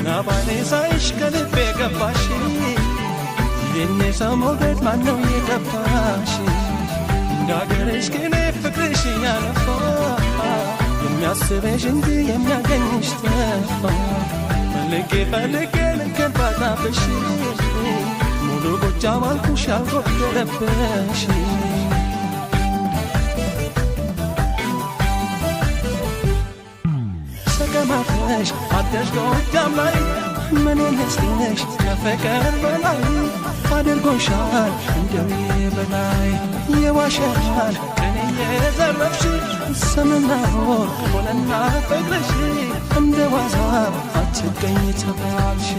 ገና ባይኔ ሳይሽ ከልቤ ገባሽ የኔ ሰው መውደድ ማነው የገባሽ እንዳገርሽ ግን ፍቅርሽ ያለፋ የሚያስበሽ እንጂ የሚያገኝሽ ተፋ ፈልጌ ፈልጌ ልኬን ባጣብሽ ሙሉ ጎጃም አልኩሽ ያልጎደለብሽ ሰገማተሽ አደሽ ጎጃም ላይ ምን ይመስልሽ ከፍቅር በላይ አድርጎሻል እንደው በላይ የዋሸሻል ቀኔ የዘረፍሽ ስምና ሆነና ፍቅርሽ እንደ ዋዛ አትገኝ ተባልሽ